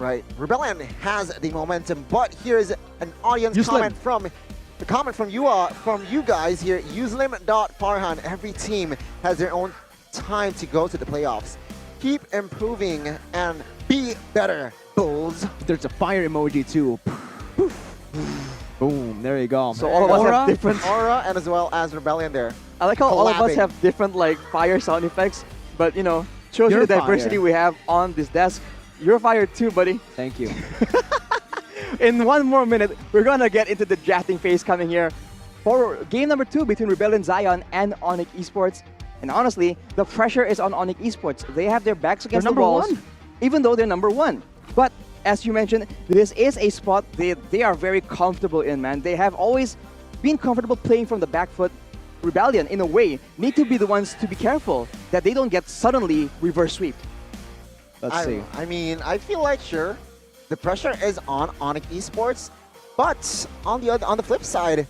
Right. Rebellion has the momentum, but here's an audience comment from you guys here. Uslim.Farhan. Every team has their own time to go to the playoffs. Keep improving and be better, Bulls. There's a fire emoji too. Boom, there you go. So all of us have different aura and as well as Rebellion there. I like how all of us have different like fire sound effects, but you know, shows you the diversity we have on this desk. You're fired too, buddy. Thank you. In one more minute, we're gonna get into the drafting phase coming here for game number 2 between Rebellion Zion and Onic Esports. And honestly, the pressure is on Onic Esports. They have their backs against the walls, even though they're number 1. But as you mentioned, this is a spot they are very comfortable in, man. They have always been comfortable playing from the back foot. Rebellion, in a way, need to be the ones to be careful that they don't get suddenly reverse sweep. Let's see. I mean, I feel like sure, the pressure is on Onic Esports, but on the flip side,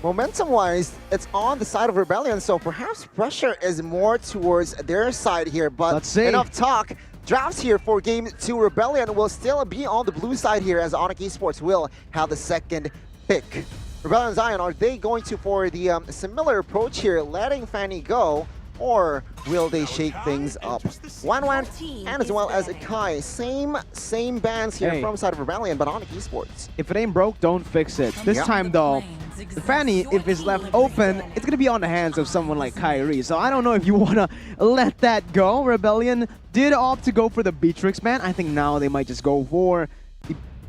momentum-wise, it's on the side of Rebellion, so perhaps pressure is more towards their side here. But let's see. Enough talk. Drafts here for Game 2. Rebellion will still be on the blue side here as Onic Esports will have the second pick. Rebellion Zion, are they going to for the similar approach here, letting Fanny go, or will they shake things up? Wan and as well as Kai, same bands here from side of Rebellion, but Onic Esports. If it ain't broke, don't fix it. This time though, the Fanny, if it's left open, it's gonna be on the hands of someone like Kyrie. So I don't know if you wanna let that go. Rebellion did opt to go for the Beatrix ban. I think now they might just go for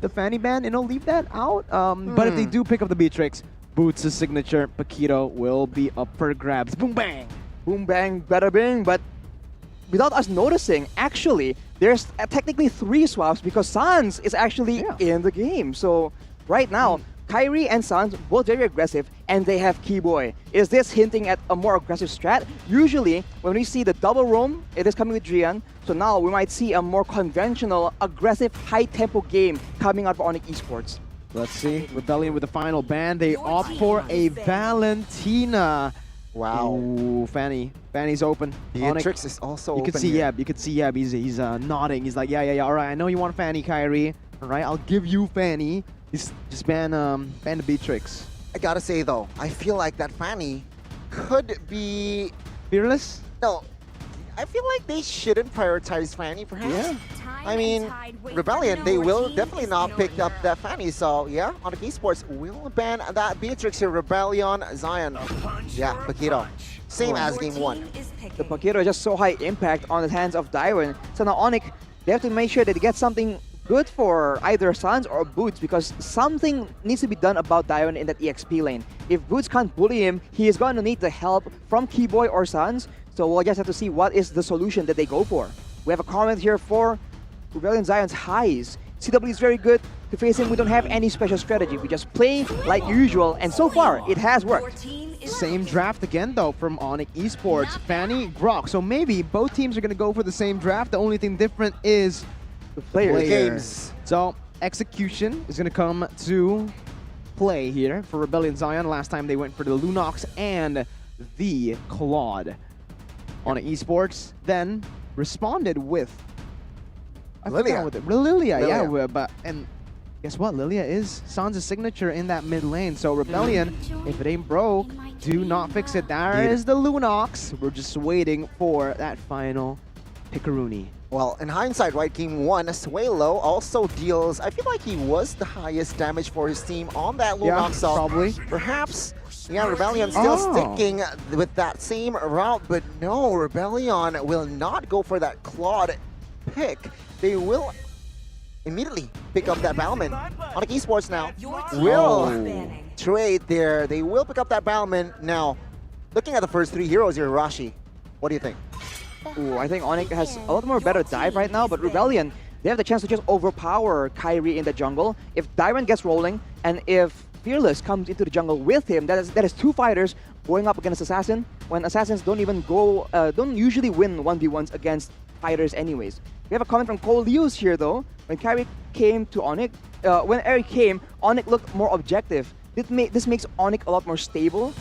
the Fanny ban, and leave that out. But if they do pick up the Beatrix, Boots' signature, Paquito will be up for grabs. Boom bang! Boom bang, bada bing, but without us noticing, actually, there's technically 3 swaps because Sans is actually in the game. So right now, Kyrie and Sans both very aggressive, and they have Keyboy. Is this hinting at a more aggressive strat? Usually, when we see the double roam, it is coming with Drian. So now we might see a more conventional, aggressive, high-tempo game coming out of Onic Esports. Let's see. Rebellion with the final ban. They opt for a Valentina. Wow. Ooh, Fanny's open. Beatrix is also you open. Could see Yeb. You could see Yeb. He's nodding. He's like, yeah. All right, I know you want Fanny, Kyrie. All right, I'll give you Fanny. Just ban the Beatrix. I gotta say though, I feel like that Fanny could be fearless. No, I feel like they shouldn't prioritize Fanny, perhaps. Yeah. I mean, Rebellion, they will definitely not pick up that Fanny, so yeah, Onic Esports will ban that Beatrix here. Rebellion, Zion. Yeah, Paquito. Same as game 1. The Paquito is just so high impact on the hands of Dairon. So now Onic, they have to make sure that they get something good for either Sans or Boots, because something needs to be done about Dairon in that EXP lane. If Boots can't bully him, he is going to need the help from Keyboy or Sans. So we'll just have to see what is the solution that they go for. We have a comment here for Rebellion Zion's highs. CW is very good. To face him, we don't have any special strategy. We just play like usual, and so far, it has worked. Same draft again, though, from Onic Esports. Fanny, Grok. So maybe both teams are going to go for the same draft. The only thing different is the players. Games. So execution is going to come to play here for Rebellion Zion. Last time they went for the Lunox and the Claude. Onic Esports then responded with Lilia. Lilia, yeah. And guess what? Lilia is Sans' signature in that mid lane. So Rebellion, if it ain't broke, do not fix it. There is the Lunox. We're just waiting for that final Piccaroonie. Well, in hindsight, right, game 1, Suelo also deals, I feel like he was the highest damage for his team on that Lunox. So probably. Perhaps, yeah, Rebellion still sticking with that same route, but no, Rebellion will not go for that Claude pick. They will immediately pick up that Balman. Onic Esports now will trade there. They will pick up that Balman. Now, looking at the first 3 heroes here, Rashi, what do you think? Ooh, I think Onic has a lot more better dive right now, but Rebellion, they have the chance to just overpower Kyrie in the jungle. If Dairon gets rolling, and if Fearless comes into the jungle with him, that is 2 fighters going up against Assassin, when Assassins don't usually win 1v1s against fighters anyways. We have a comment from Cole Lewis here though. When Kyrie came to Onic, when Eric came, Onic looked more objective. This makes Onic a lot more stable.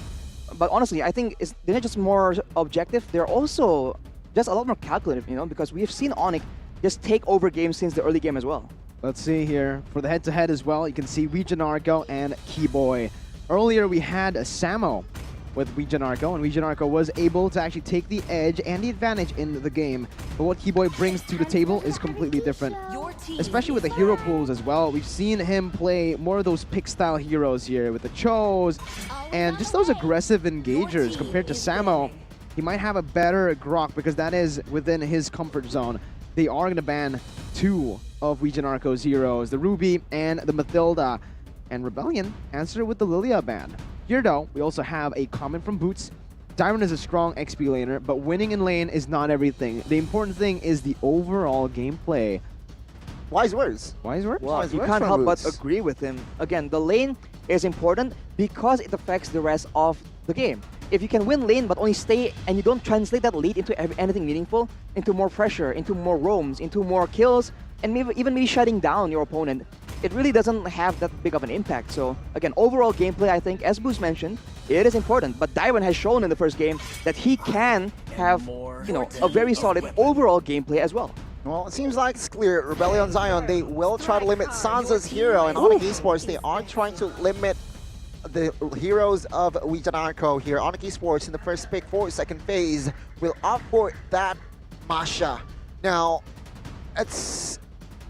But honestly, I think they're not just more objective, they're also just a lot more calculative, you know, because we have seen Onic just take over games since the early game as well. Let's see here. For the head-to-head as well, you can see Regionarco and Keyboy. Earlier, we had Samo with Regionarco, and Regionarco was able to actually take the edge and the advantage in the game. But what Keyboy brings to the table is completely different, especially with the hero pools as well. We've seen him play more of those pick-style heroes here with the Chos and just those aggressive engagers compared to Samo. He might have a better Grok because that is within his comfort zone. They are going to ban 2 of Regionarco's heroes, the Ruby and the Mathilda. And Rebellion answer with the Lilia ban. Here though, we also have a comment from Boots. Dyron is a strong XP laner, but winning in lane is not everything. The important thing is the overall gameplay. Wise words. Wise words? Well, Wise you words can't from help but Boots. agree with him. Again, the lane is important because it affects the rest of the game. If you can win lane but only stay and you don't translate that lead into anything meaningful, into more pressure, into more roams, into more kills, and maybe shutting down your opponent, it really doesn't have that big of an impact. So again, overall gameplay, I think, as Boost mentioned, it is important. But Dyron has shown in the first game that he can have, you know, a very solid overall gameplay as well. Well, it seems like it's clear. Rebellion Zion, they will try to limit Sansa's hero, and Onic Esports, they are trying to limit the heroes of Regionarco here. Onic Esports in the first pick for second phase will opt for that Masha. Now, it's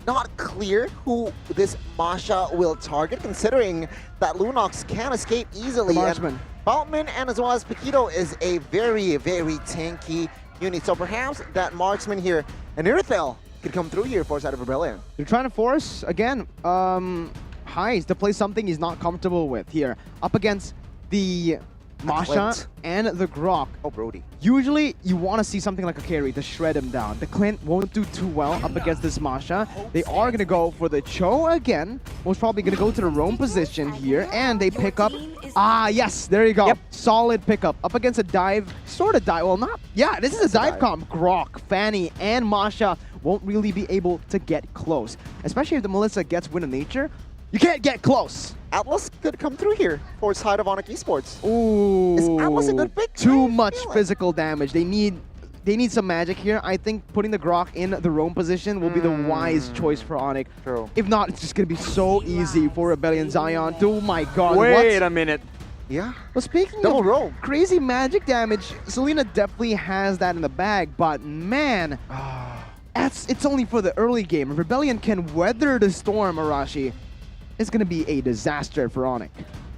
not clear who this Masha will target, considering that Lunox can escape easily. Marksman. Baltman and as well as Paquito is a very, very tanky unit. So perhaps that Marksman here and Irithel could come through here for side of Rebellion. They're trying to force, again, Heist to play something he's not comfortable with here. Up against the Masha Clint. and the Grok. Oh, Brody. Usually, you want to see something like a carry to shred him down. The Clint won't do too well up against this Masha. They are going to go for the Cho again. Most probably going to go to the roam position here. And they pick up... Ah, yes, there you go. Yep. Solid pickup. Up against a dive, sort of dive. Well, not... Yeah, this is a dive comp. Grok, Fanny, and Masha won't really be able to get close. Especially if the Melissa gets Wind of Nature. You can't get close. Atlas could come through here for side of Onic Esports. Ooh. Is Atlas a good pick? Too I much feel like- physical damage. They need some magic here. I think putting the Grok in the roam position will be the wise choice for Onic. True. If not, it's just going to be so easy for Rebellion Zion. Oh my god. Wait what? a minute. Yeah. Well, speaking Double of roam. crazy magic damage, Selena definitely has that in the bag, but man, it's only for the early game. If Rebellion can weather the storm, Arashi, it's going to be a disaster for Onic.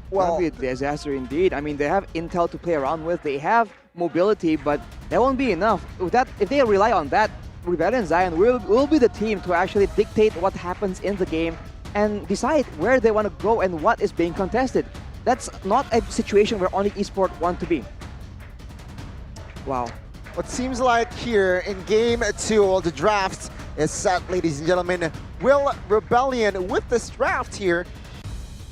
Well, Well, be a disaster indeed. I mean, they have intel to play around with. They have mobility, but that won't be enough. With that, if they rely on that, Rebellion Zion will be the team to actually dictate what happens in the game and decide where they want to go and what is being contested. That's not a situation where Onic Esports want to be. Wow. what seems like here in game 2, the draft is set, ladies and gentlemen. Will Rebellion, with this draft here,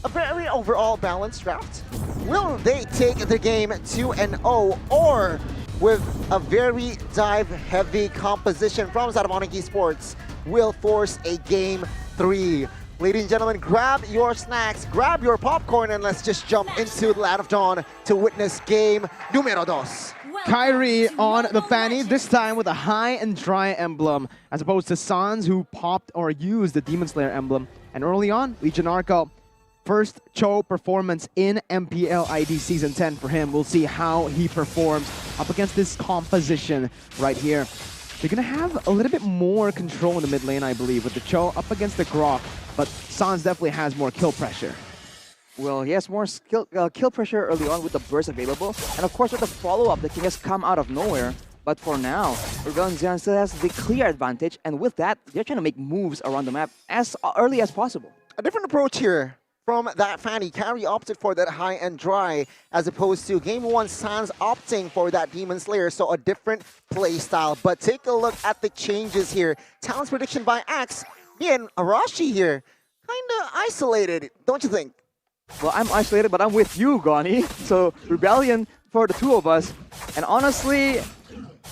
a very overall balanced draft, will they take the game 2-0, or with a very dive-heavy composition from side of Onic Esports, will force a game 3? Ladies and gentlemen, grab your snacks, grab your popcorn, and let's just jump into the Land of Dawn to witness game numero 2. Kyrie on the Fanny, this time with a high and dry emblem, as opposed to Sans, who popped or used the Demon Slayer emblem. And early on, Legionarco, first Cho performance in MPL ID Season 10 for him. We'll see how he performs up against this composition right here. They're going to have a little bit more control in the mid lane, I believe, with the Cho up against the Grok, but Sans definitely has more kill pressure. Well, he has more kill pressure early on with the burst available, and of course with the follow-up that can just come out of nowhere. But for now, Rebellion Zion still has the clear advantage, and with that, they're trying to make moves around the map as early as possible. A different approach here from that Fanny. Carry opted for that high and dry, as opposed to game 1, Sans opting for that Demon Slayer, so a different play style. But take a look at the changes here. Talent's prediction by Axe. Me and Arashi here, kinda isolated, don't you think? Well, I'm isolated, but I'm with you, Goni. So, Rebellion for the two of us. And honestly,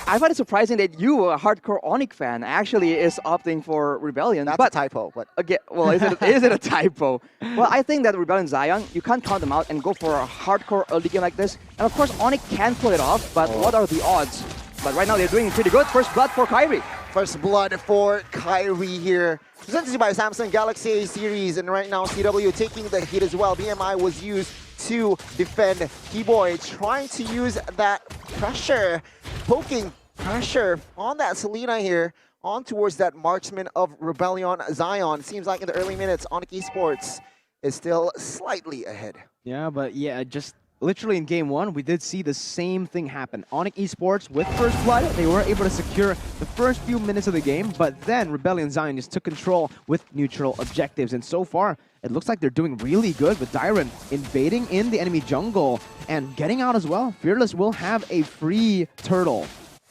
I find it surprising that you, a hardcore Onic fan, actually is opting for Rebellion. That's but a typo. But again, well, is it a typo? Well, I think that Rebellion Zion, you can't count them out and go for a hardcore early game like this. And of course, Onic can pull it off, but what are the odds? But right now, they're doing pretty good. First blood for Kyrie. First blood for Kyrie here. Presented to you by Samsung Galaxy A series, and right now CW taking the hit as well. BMI was used to defend Keyboy, trying to use that pressure, poking pressure on that Selena here, on towards that marksman of Rebellion Zion. Seems like in the early minutes, Onic Esports is still slightly ahead. Yeah, but yeah, just literally in game one, we did see the same thing happen. Onic Esports with first blood, they were able to secure the first few minutes of the game, but then Rebellion Zion just took control with neutral objectives. And so far, it looks like they're doing really good with Dyron invading in the enemy jungle and getting out as well. Fearless will have a free turtle.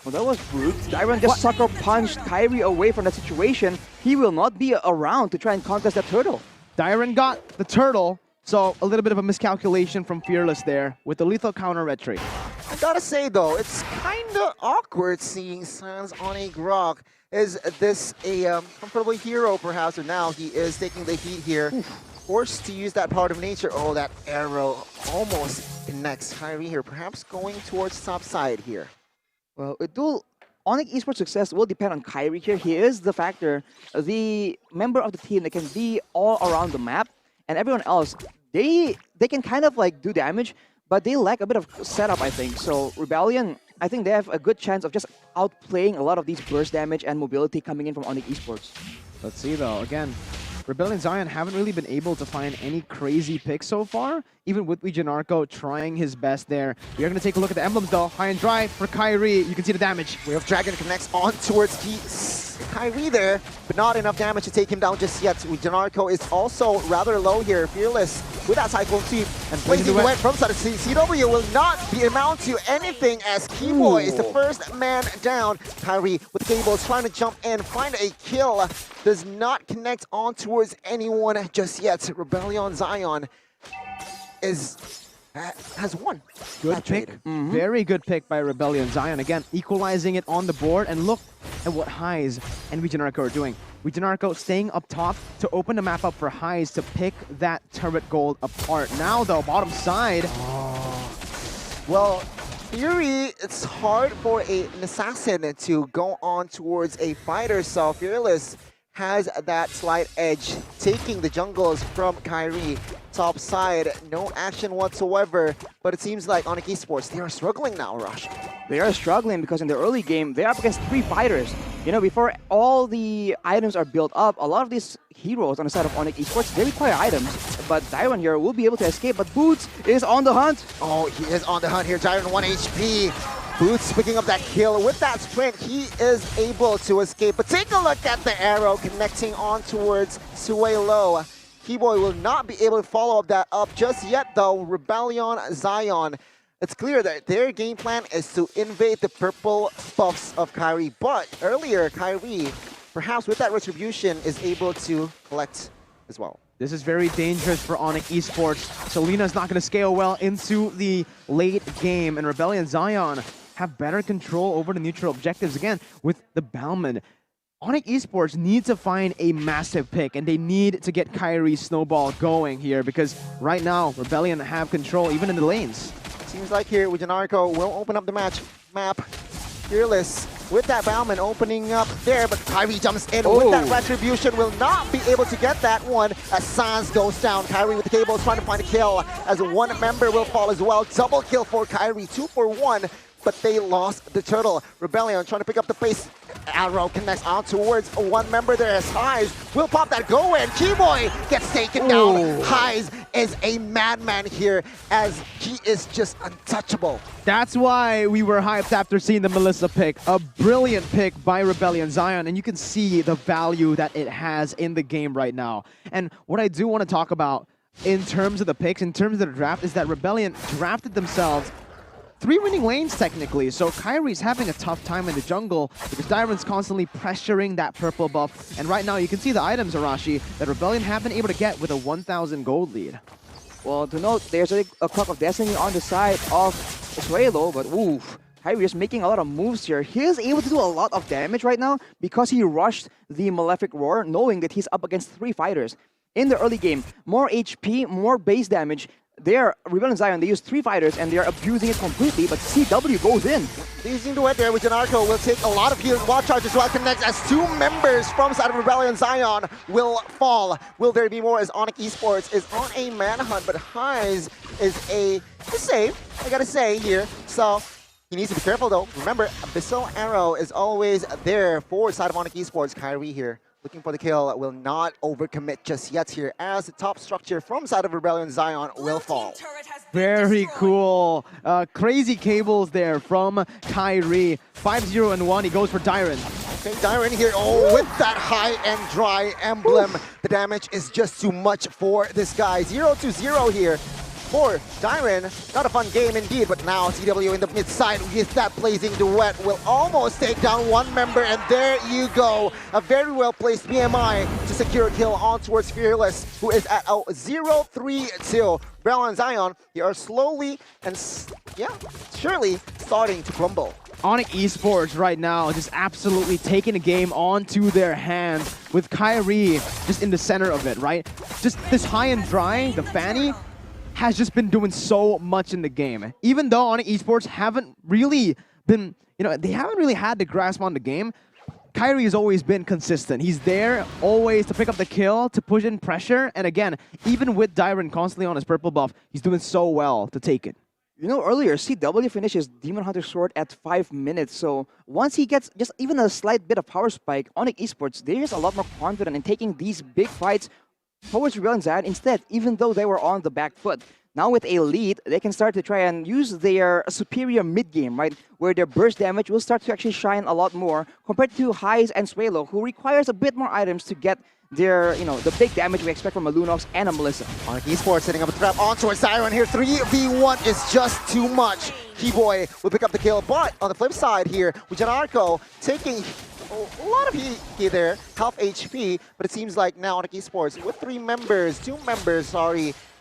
Well, that was brute. Dyron just sucker punched Kyrie away from that situation. He will not be around to try and contest that turtle. Dyron got the turtle, so a little bit of a miscalculation from Fearless there with the lethal counter red trade. I gotta say though, it's kinda awkward seeing Sans on a Grok. Is this a comfortable hero perhaps, or now he is taking the heat here. Forced to use that part of nature. Oh, that arrow almost connects Kyrie here. Perhaps going towards top side here. Well, Onic Esports' success will depend on Kyrie here. He is the factor, the member of the team that can be all around the map, and everyone else, they can kind of like do damage, but they lack a bit of setup, I think. So Rebellion, I think they have a good chance of just outplaying a lot of these burst damage and mobility coming in from Onic Esports. Let's see though, again, Rebellion Zion haven't really been able to find any crazy picks so far, even with Janarko trying his best there. We are going to take a look at the emblems though. High and dry for Kyrie. You can see the damage. Wave of Dragon connects on towards Kyrie there, but not enough damage to take him down just yet. Janarko is also rather low here. Fearless with that Cyclone Sweep and blazing away from side. CW will not be amount to anything as Keyboy is the first man down. Kyrie with the cables trying to jump in, find a kill. Does not connect on towards anyone just yet. Rebellion Zion has won. Good pick. Very good pick by Rebellion Zion. Again, equalizing it on the board. And look at what Highs and Janarko are doing. Janarko staying up top to open the map up for Highs to pick that turret gold apart. Now, though, bottom side. Well, Fury, it's hard for an assassin to go on towards a fighter, so Fearless has that slight edge, taking the jungles from Kyrie. Top side, no action whatsoever, but it seems like Onic Esports, they are struggling now, Rush. They are struggling because in the early game, they're up against 3 fighters. You know, before all the items are built up, a lot of these heroes on the side of Onic Esports, they require items. But Dyron here will be able to escape, but Boots is on the hunt. Oh, he is on the hunt here. Dyron 1 HP. Boots picking up that kill. With that sprint, he is able to escape. But take a look at the arrow connecting on towards Suelo. Keyboy will not be able to follow up that up just yet, though. Rebellion Zion. It's clear that their game plan is to invade the purple buffs of Kyrie. But earlier, Kyrie, perhaps with that retribution, is able to collect as well. This is very dangerous for Onic Esports. Selena's not going to scale well into the late game, and Rebellion Zion have better control over the neutral objectives again with the Bauman. Onic Esports needs to find a massive pick, and they need to get Kyrie's snowball going here because right now, Rebellion have control even in the lanes. Seems like here, Janarko will open up the map. Fearless with that Bauman opening up there, but Kyrie jumps in with that retribution, will not be able to get that one as Sans goes down. Kyrie with the cables trying to find a kill as one member will fall as well. Double kill for Kyrie, 2 for 1, but they lost the turtle. Rebellion trying to pick up the pace. Arrow connects on towards one member there as Highs will pop that go in. Keyboy gets taken down. Highs is a madman here as he is just untouchable. That's why we were hyped after seeing the Melissa pick. A brilliant pick by Rebellion Zion, and you can see the value that it has in the game right now. And what I do want to talk about in terms of the picks, in terms of the draft, is that Rebellion drafted themselves 3 winning lanes technically, so Kyrie's having a tough time in the jungle because Dyron's constantly pressuring that purple buff. And right now you can see the items, Arashi, that Rebellion have been able to get with a 1,000 gold lead. Well, to note, there's a Clock of Destiny on the side of Suelo, but oof, Kyrie is making a lot of moves here. He is able to do a lot of damage right now because he rushed the Malefic Roar, knowing that he's up against 3 fighters. In the early game, more HP, more base damage. they're Rebellion Zion, they use 3 fighters and they're abusing it completely, but CW goes in. Using the wet there with Janarko will take a lot of healing. Wild Charge as well connects as 2 members from side of Rebellion Zion will fall. Will there be more as Onic Esports is on a manhunt, but Highs is a save, I gotta say here. So he needs to be careful though. Remember, Abyssal Arrow is always there for side of Onic Esports. Kyrie here looking for the kill, will not overcommit just yet here as the top structure from side of Rebellion Zion will fall. Very cool. Crazy cables there from Kyrie. 5-0 and 1. He goes for Dyron. Okay, Dyron here. Oh, with that high and dry emblem. The damage is just too much for this guy. 0-0 here for Dyron. Not a fun game indeed, but now CW in the mid side with that blazing duet will almost take down 1 member, and there you go. A very well placed BMI to secure a kill on towards Fearless, who is at 0-3-2. Rebellion Zion, they are slowly and surely starting to crumble. Onic Esports right now just absolutely taking the game onto their hands with Kyrie just in the center of it, right? Just this high and dry, the Fanny, has just been doing so much in the game. Even though Onic Esports haven't really been, they haven't really had the grasp on the game, Kyrie has always been consistent. He's there always to pick up the kill, to push in pressure, and again, even with Dyron constantly on his purple buff, he's doing so well to take it. Earlier, CW finishes Demon Hunter Sword at 5 minutes, so once he gets just even a slight bit of power spike, Onic Esports, they're just a lot more confident in taking these big fights towards Rebellion Zion instead, even though they were on the back foot. Now with a lead, they can start to try and use their superior mid-game, right? Where their burst damage will start to actually shine a lot more compared to Highs and Swalo, who requires a bit more items to get their, the big damage we expect from a Lunox and a Melissa. Onic Esports setting up a trap on towards Zion here. 3v1 is just too much. Keyboy will pick up the kill, but on the flip side here, with Janarko taking a lot of heat there, half HP, but it seems like now Onic Esports with 2 members,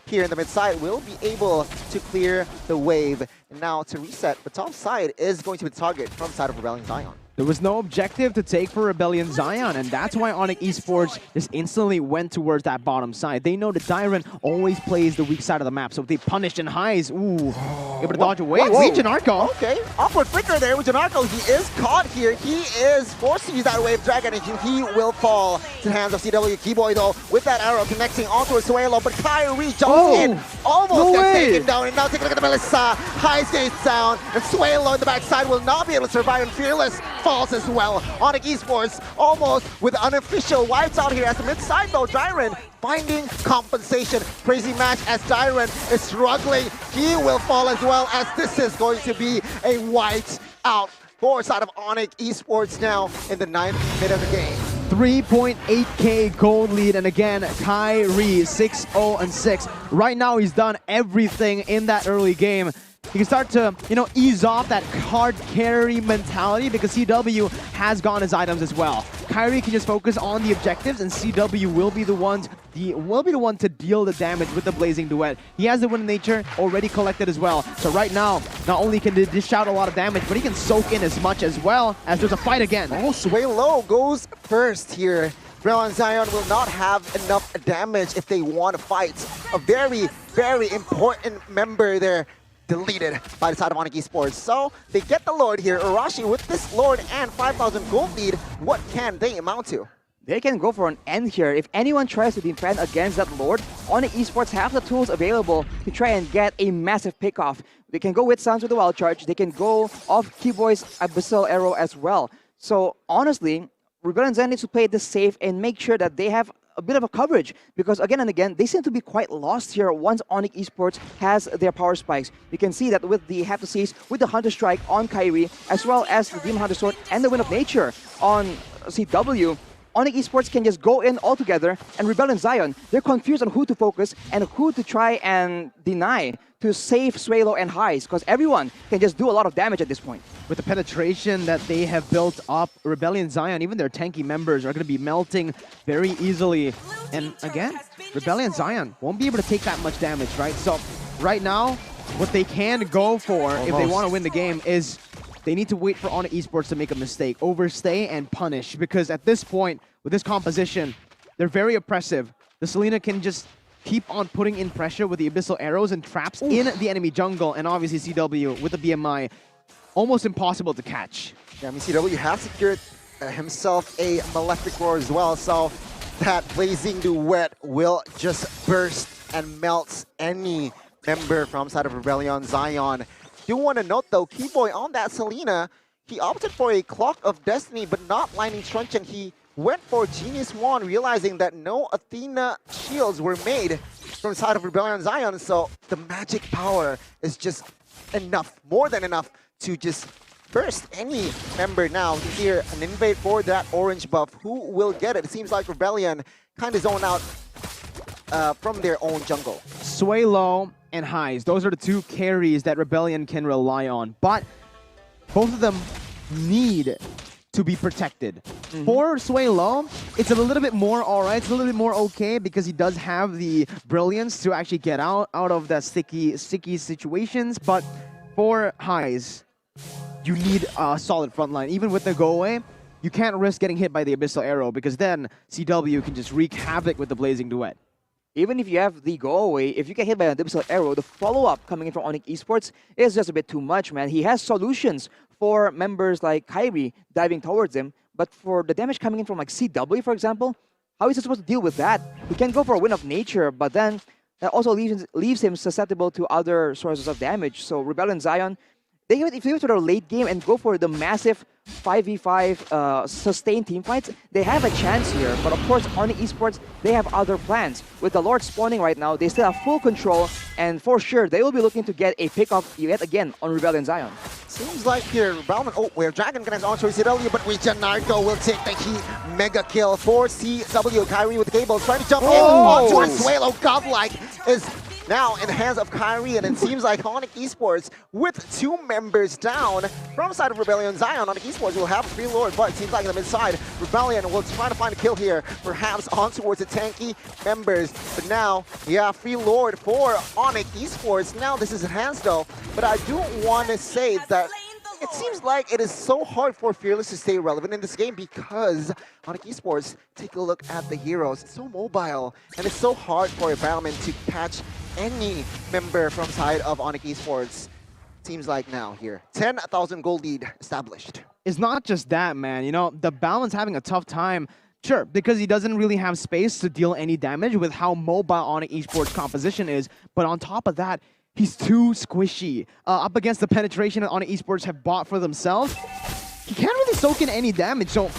here in the mid side will be able to clear the wave. And now to reset, the top side is going to be the target from side of Rebellion Zion. There was no objective to take for Rebellion Zion, and that's why Onic Esports just instantly went towards that bottom side. They know that Dyron always plays the weak side of the map, so they punished in Highs. Ooh, able to dodge away. See Janarko. Okay, awkward flicker there with Janarko. He is caught here. He is forced to use that wave dragon, and he will fall to the hands of CW. Keyboy though, with that arrow connecting onto a Suelo, but Kyrie jumps in, almost gets taken down, and now take a look at the Melissa. Highs gets down, and Suelo in the backside will not be able to survive, and Fearless falls as well. Onic Esports almost with unofficial wipes out here as the mid side though. Dyron finding compensation. Crazy match as Dyron is struggling. He will fall as well, as this is going to be a white out for side of Onic Esports now in the 9th minute of the game. 3.8k gold lead, and again, Kyrie 6-0-6. Right now, he's done everything in that early game. He can start to, ease off that hard carry mentality because CW has gone his items as well. Kyrie can just focus on the objectives, and CW will be the one to deal the damage with the Blazing Duet. He has the Wind of Nature already collected as well. So right now, not only can they dish out a lot of damage, but he can soak in as much as well, as there's a fight again. Oh, Swalo goes first here. Rebellion Zion will not have enough damage if they want to fight. A very, very important member there deleted by the side of Onic Esports. So they get the Lord here. Urashi with this Lord and 5,000 gold lead, what can they amount to? They can go for an end here. If anyone tries to defend against that Lord, Onic Esports have the tools available to try and get a massive pickoff. They can go with Sounds with the Wild Charge. They can go off Keyboy's Abyssal Arrow as well. So honestly, Rebellion Zion needs to play this safe and make sure that they have a bit of a coverage, because again and again, they seem to be quite lost here once Onic Esports has their power spikes. You can see that with the Have to Seize, with the Hunter Strike on Kyrie, as well as the Demon Hunter Sword and the Wind of Nature on CW, Onic Esports can just go in all together, and Rebellion Zion, they're confused on who to focus and who to try and deny to save Swalo and Highs, because everyone can just do a lot of damage at this point. With the penetration that they have built up, Rebellion Zion, even their tanky members, are going to be melting very easily. And again, Rebellion Zion won't be able to take that much damage, right? So right now, what they can go for if they want to win the game is they need to wait for Onic Esports to make a mistake, overstay and punish, because at this point, with this composition, they're very oppressive. The Selena can keep on putting in pressure with the Abyssal Arrows and traps in the enemy jungle, and obviously CW with the BMI, almost impossible to catch. Yeah, I mean, CW has secured himself a Malefic Roar as well, so that Blazing Duet will just burst and melts any member from side of Rebellion Zion. Do want to note though, Keyboy on that Selena, he opted for a Clock of Destiny, but not Lightning Truncheon. He went for Genius Wand, realizing that no Athena shields were made from side of Rebellion Zion, so the magic power is just enough, more than enough, to just burst any member now. Here, an invade for that orange buff. Who will get it? It seems like Rebellion kind of zone out from their own jungle. Sway Low and Highs, those are the two carries that Rebellion can rely on, but both of them need to be protected. For Sway Low, it's a little bit more alright, it's a little bit more okay because he does have the brilliance to actually get out of the sticky situations, but for Highs, you need a solid front line. Even with the go away, you can't risk getting hit by the Abyssal Arrow because then CW can just wreak havoc with the Blazing Duet. Even if you have the go away, if you get hit by an Abyssal Arrow, the follow-up coming in from Onic Esports is just a bit too much, man. He has solutions for members like Kyrie diving towards him, but for the damage coming in from like CW, for example, how is he supposed to deal with that? He can go for a Wind of Nature, but then that also leaves him susceptible to other sources of damage. So Rebellion Zion, if they go to their late game and go for the massive 5v5 sustained team fights, they have a chance here. But of course, Onic Esports, they have other plans. With the Lord spawning right now, they still have full control, and for sure, they will be looking to get a pick-off yet again on Rebellion Zion. Seems like here, Rebellion, where Dragon connects onto CW, but Janarko will take the heat. Mega kill for CW. Kyrie with the cables, trying to jump in onto Ansuelo. Godlike is now in the hands of Kyrie, and it seems like Onic Esports, with two members down from side of Rebellion Zion, Onic Esports will have a free lord, but it seems like in the mid side, Rebellion will try to find a kill here, perhaps on towards the tanky members. But now, yeah, free lord for Onic Esports. Now this is in hands though, but I do want to say that it seems like it is so hard for Fearless to stay relevant in this game because Onic Esports, take a look at the heroes. It's so mobile, and it's so hard for a Battleman to catch any member from side of Onic Esports. Seems like now here, 10,000 gold lead established. It's not just that, man. You know, the Battleman's having a tough time. Sure, because he doesn't really have space to deal any damage with how mobile Onic Esports composition is, but on top of that, he's too squishy. Up against the penetration that Onic Esports have bought for themselves, he can't really soak in any damage, so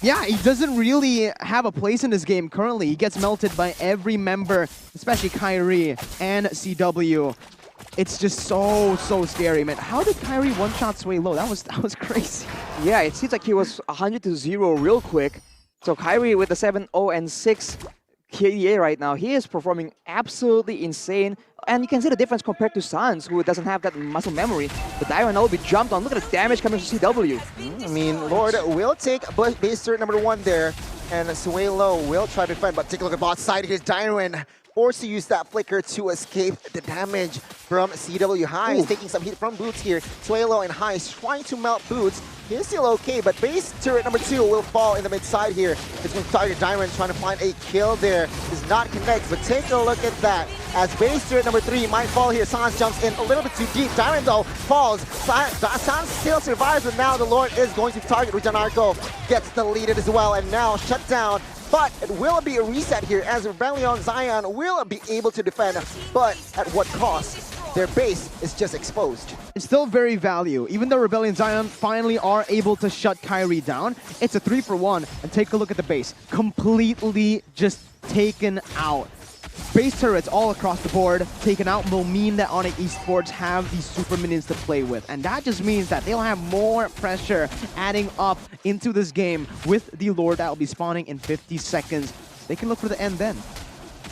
yeah, he doesn't really have a place in this game currently. He gets melted by every member, especially Kyrie and CW. It's just so scary, man. How did Kyrie one-shot Sway Low? That was crazy. Yeah, it seems like he was 100-0 real quick. So Kyrie with the 7-0 and 6 KDA right now, he is performing absolutely insane. And you can see the difference compared to Sans, who doesn't have that muscle memory. But Dyron will be jumped on. Look at the damage coming from CW. I mean, Lord will take base turret number 1 there, and Suelo will try to defend, but take a look at bot side. Here's Dyron, forced to use that flicker to escape the damage from CW. Highs taking some heat from Boots here. Suelo and Highs trying to melt Boots. He's still okay, but base turret number 2 will fall in the mid side here. It's going to target Dyron, trying to find a kill there. Does not connect, but take a look at that. As base turret number 3 might fall here, Sans jumps in a little bit too deep. Dyron though falls. Sans still survives, but now the Lord is going to target. Janarko gets deleted as well, and now shut down. But it will be a reset here as Rebellion Zion will be able to defend, but at what cost? Their base is just exposed. It's still very value. Even though Rebellion Zion finally are able to shut Kyrie down, it's a 3-for-1. And take a look at the base. Completely just taken out. Base turrets all across the board taken out will mean that Onic Esports have these super minions to play with. And that just means that they'll have more pressure adding up into this game with the Lord that will be spawning in 50 seconds. They can look for the end then.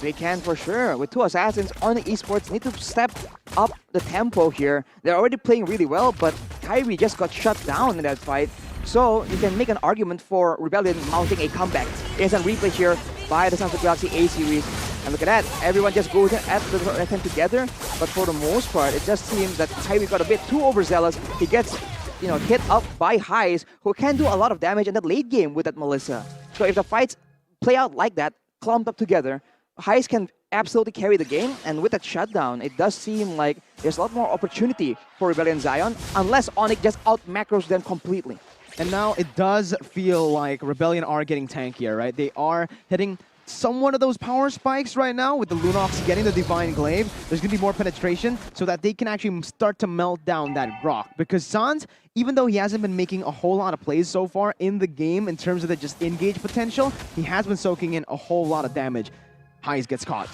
They can for sure. With 2 assassins, Onic Esports need to step up the tempo here. They're already playing really well, but Kyrie just got shut down in that fight. So you can make an argument for Rebellion mounting a comeback. Here's a replay here by the Sons of Galaxy A series. And look at that, everyone just goes at the attempt together. But for the most part, it just seems that Kyrie got a bit too overzealous. He gets, hit up by Highs, who can do a lot of damage in that late game with that Melissa. So if the fights play out like that, clumped up together, Highs can absolutely carry the game. And with that shutdown, it does seem like there's a lot more opportunity for Rebellion Zion, unless Onic just out macros them completely. And now it does feel like Rebellion are getting tankier, right? They are hitting somewhat of those power spikes right now with the Lunox getting the Divine Glaive. There's going to be more penetration so that they can actually start to melt down that Grok. Because Sans, even though he hasn't been making a whole lot of plays so far in the game in terms of the just engage potential, he has been soaking in a whole lot of damage. Heis gets caught.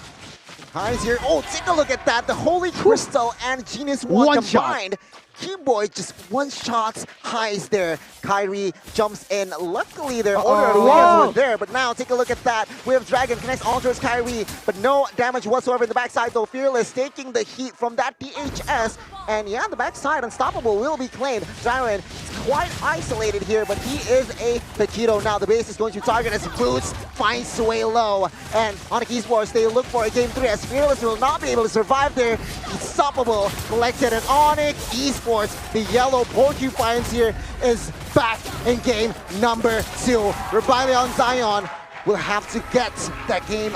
Heis here. Oh, take a look at that. The Holy Crystal and Genius One combined. Keyboy just one-shots Heis there. Kyrie jumps in. Luckily, their order were there, but now take a look at that. We have Dragon connects all towards Kyrie, but no damage whatsoever in the backside, though. Fearless taking the heat from that DHS. And yeah, the backside, Unstoppable will be claimed. Dragon is quite isolated here, but he is a Paquito. Now the base is going to target as Boots finds Sway low. And Onic Esports, they look for a game 3 as Fearless will not be able to survive there. Unstoppable collected, and Onic Esports, the yellow porcupines here, is back in game number 2. Rebellion Zion will have to get that game